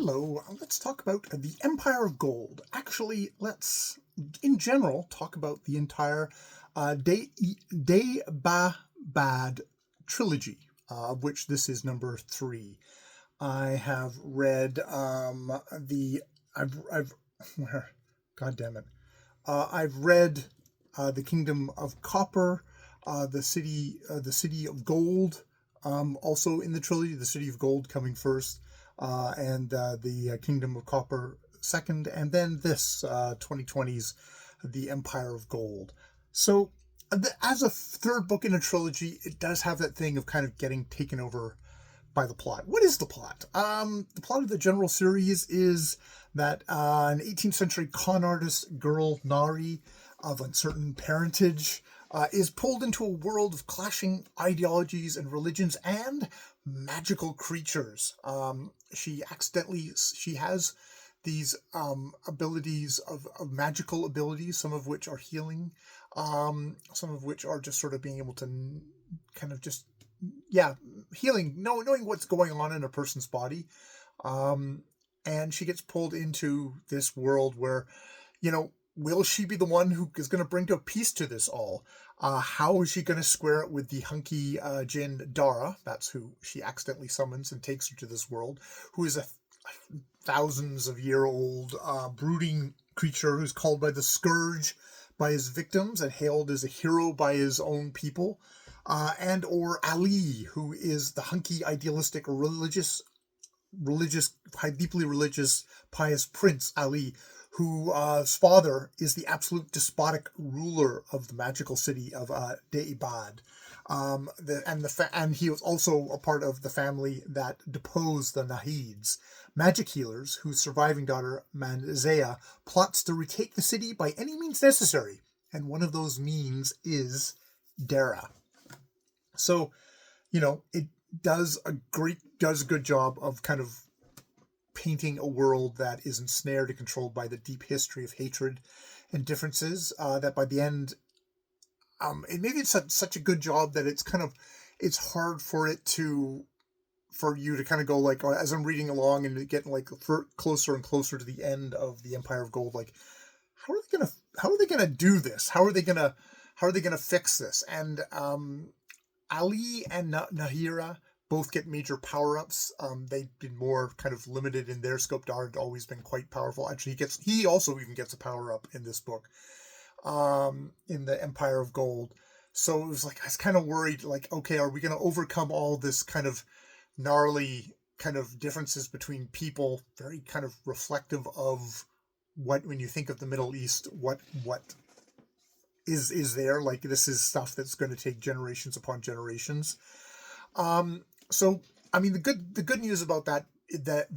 Hello, let's talk about the Empire of Gold. Actually, let's, in general, talk about the entire Dvbd trilogy, of which this is number 3. I have read God damn it. I've read The Kingdom of Copper, the City of Gold, also in the trilogy, the City of Gold coming first. And the Kingdom of Copper second, and then this 2020's The Empire of Gold. So as a third book in a trilogy, it does have that thing of kind of getting taken over by the plot. What is the plot? The plot of the general series is that an 18th century con artist girl, Nari, of uncertain parentage, is pulled into a world of clashing ideologies and religions and magical creatures. She has these abilities of magical abilities, some of which are healing, some of which are just sort of being able to kind of just, healing, knowing what's going on in a person's body. And she gets pulled into this world where, will she be the one who is going to bring to peace to this all? How is she going to square it with the hunky djinn Dara? That's who she accidentally summons and takes her to this world, who is a thousands of year old brooding creature who's called by the Scourge by his victims and hailed as a hero by his own people, and or Ali, who is the hunky idealistic deeply religious pious prince Ali, whose father is the absolute despotic ruler of the magical city of Dvbd. And he was also a part of the family that deposed the Nahids, magic healers whose surviving daughter, Manzea, plots to retake the city by any means necessary. And one of those means is Dara. So, it does a good job of kind of painting a world that is ensnared and controlled by the deep history of hatred and differences, that by the end, and maybe it's such a good job that it's hard for you to kind of go like, as I'm reading along and getting like closer and closer to the end of the Empire of Gold, like how are they gonna do this? How are they gonna fix this? And Ali and Nahira both get major power-ups. They've been more kind of limited in their scope. Dara had always been quite powerful. Actually, he also even gets a power-up in this book, in the Empire of Gold. So it was like, I was kind of worried, like, okay, are we going to overcome all this kind of gnarly kind of differences between people, very kind of reflective of when you think of the Middle East, what is there? Like, this is stuff that's going to take generations upon generations. So, I mean, the good news about that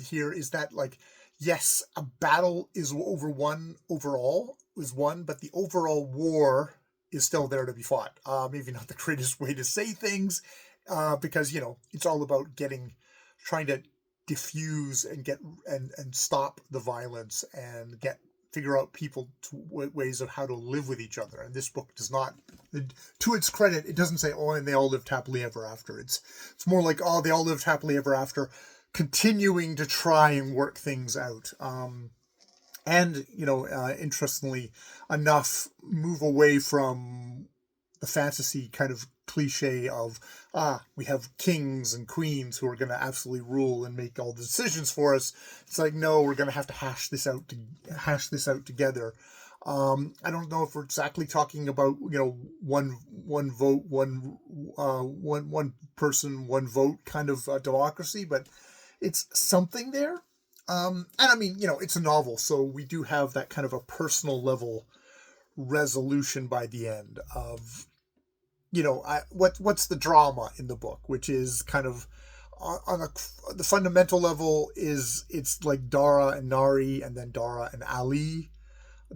here is that, like, yes, a battle is won, but the overall war is still there to be fought. Maybe not the greatest way to say things, because, it's all about trying to diffuse and and stop the violence and figure out ways of how to live with each other. And this book does not, to its credit, it doesn't say, and they all lived happily ever after. It's more like, they all lived happily ever after, continuing to try and work things out. And, interestingly enough, move away from the fantasy kind of cliche of, we have kings and queens who are going to absolutely rule and make all the decisions for us. It's like, no, we're going to have to hash this out together. I don't know if we're exactly talking about, one vote, one person, one vote kind of democracy, but it's something there. And I mean, it's a novel, so we do have that kind of a personal level resolution by the end of, what's the drama in the book, which is kind of on the fundamental level it's like Dara and Nari, and then Dara and Ali.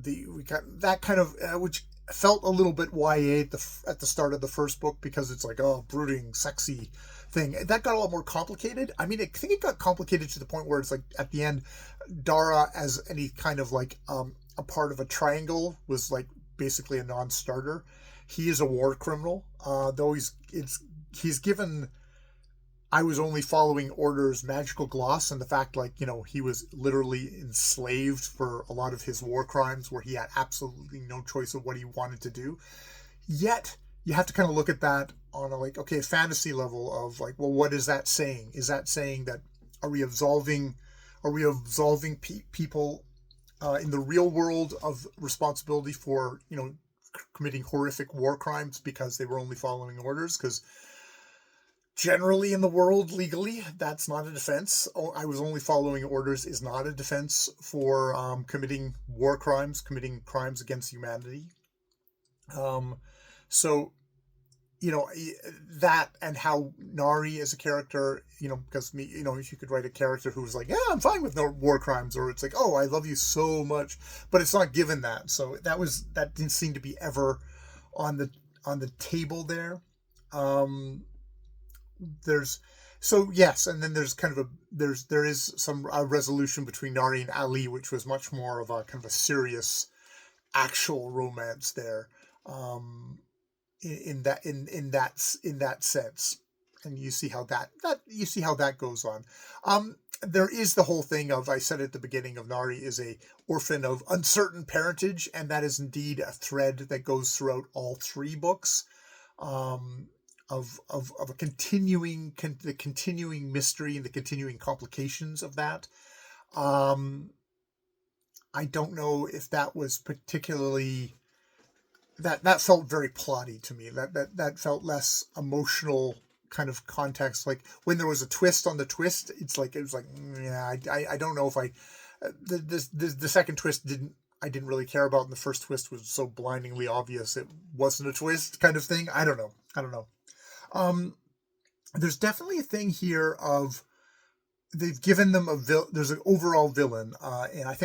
We got that kind of which felt a little bit YA at the start of the first book, because it's like, brooding, sexy thing. That got a lot more complicated. I mean, I think it got complicated to the point where it's like at the end, Dara as any kind of like a part of a triangle was like basically a non-starter. He is a war criminal, though he's given I was only following orders magical gloss, and the fact, like, he was literally enslaved for a lot of his war crimes where he had absolutely no choice of what he wanted to do. Yet you have to kind of look at that on a, like, okay, fantasy level of like, well, what is that saying? Is that saying that are we absolving people in the real world of responsibility for committing horrific war crimes because they were only following orders? Because generally in the world, legally, that's not a defense. I was only following orders is not a defense for committing war crimes, committing crimes against humanity. So, that, and how Nari as a character, because if you could write a character who was like, yeah, I'm fine with no war crimes, or it's like, oh, I love you so much, but it's not given that. So that didn't seem to be ever on the table there. Yes, and then there's kind of there is some resolution between Nari and Ali, which was much more of a kind of a serious, actual romance there, in that sense, and you see how that goes on. There is the whole thing of, I said at the beginning, of Nari is a orphan of uncertain parentage, and that is indeed a thread that goes throughout all three books. Of a continuing mystery and the continuing complications of that. I don't know if that was particularly, that felt very plotty to me. That felt less emotional kind of context. Like when there was a twist on the twist, it was like, yeah, I don't know if the second twist I didn't really care about, and the first twist was so blindingly obvious it wasn't a twist, kind of thing. I don't know. There's definitely a thing here of, they've given them there's an overall villain, and I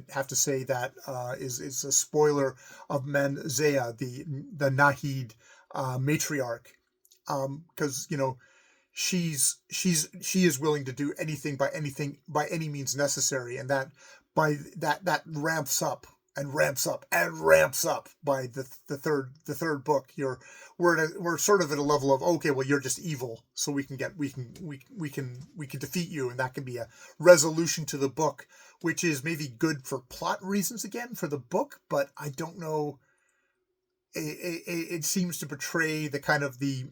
have to say that is a spoiler of Manzea, the Nahid matriarch, because she is willing to do anything by any means necessary, and that ramps up and ramps up and ramps up by the third book. We're sort of at a level of, okay, well, you're just evil, so we can defeat you, and that can be a resolution to the book, which is maybe good for plot reasons again for the book, but I don't know. It seems to portray the kind of the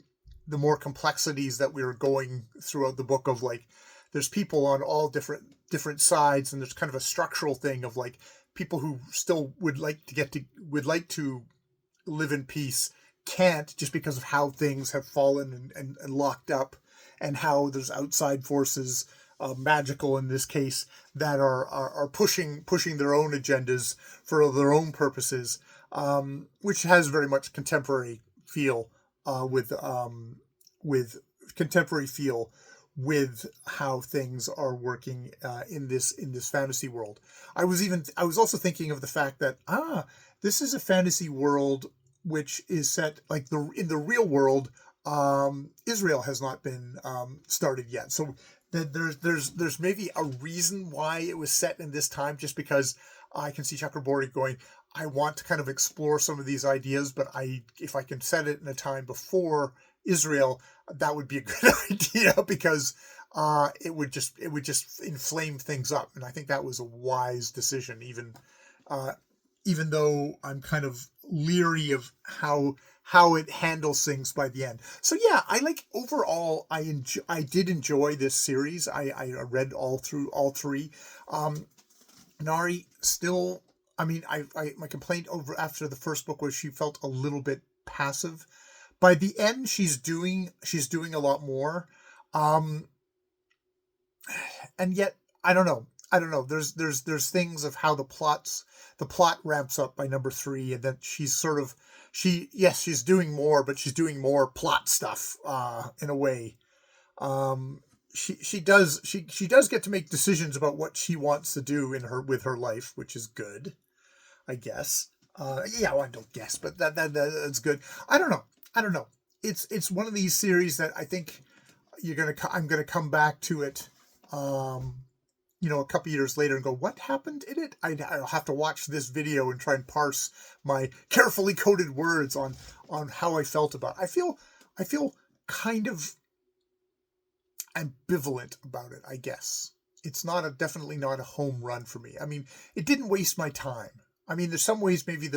more complexities that we were going throughout the book of, like, there's people on all different sides, and there's kind of a structural thing of, like, people who still would like to live in peace can't, just because of how things have fallen and locked up, and how there's outside forces, magical in this case, that are pushing their own agendas for their own purposes, which has very much contemporary feel, with contemporary feel with how things are working in this fantasy world. I was also thinking of the fact that this is a fantasy world which is set, like, in the real world. Israel has not been started yet, so there's maybe a reason why it was set in this time, just because I can see Chakraborty going, I want to kind of explore some of these ideas, but if I can set it in a time before Israel, that would be a good idea, because it would just inflame things up, and I think that was a wise decision, even though I'm kind of leery of how it handles things by the end. So yeah, overall, I did enjoy this series. I read all through all three. Nari still, I mean, my complaint after the first book was she felt a little bit passive. By the end, she's doing a lot more, and yet I don't know. There's things of how the plot ramps up by number 3, and then she's doing more, but she's doing more plot stuff in a way. She does get to make decisions about what she wants to do with her life, which is good, I guess. Well, I don't guess, but that's good. I don't know. It's one of these series that I think I'm gonna come back to it, a couple years later and go, what happened in it? I'll have to watch this video and try and parse my carefully coded words on how I felt about it. I feel kind of ambivalent about it, I guess. It's definitely not a home run for me. I mean, it didn't waste my time. I mean, there's some ways maybe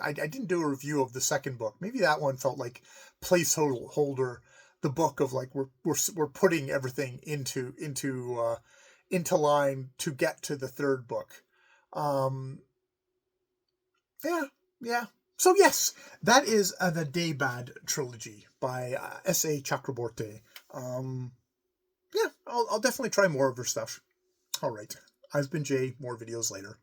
I didn't do a review of the second book. Maybe that one felt like placeholder, the book of like we're putting everything into line to get to the third book. Yeah. So yes, that is the Dvbd trilogy by S.A. Chakraborty. Yeah, I'll definitely try more of her stuff. All right, I've been Jay. More videos later.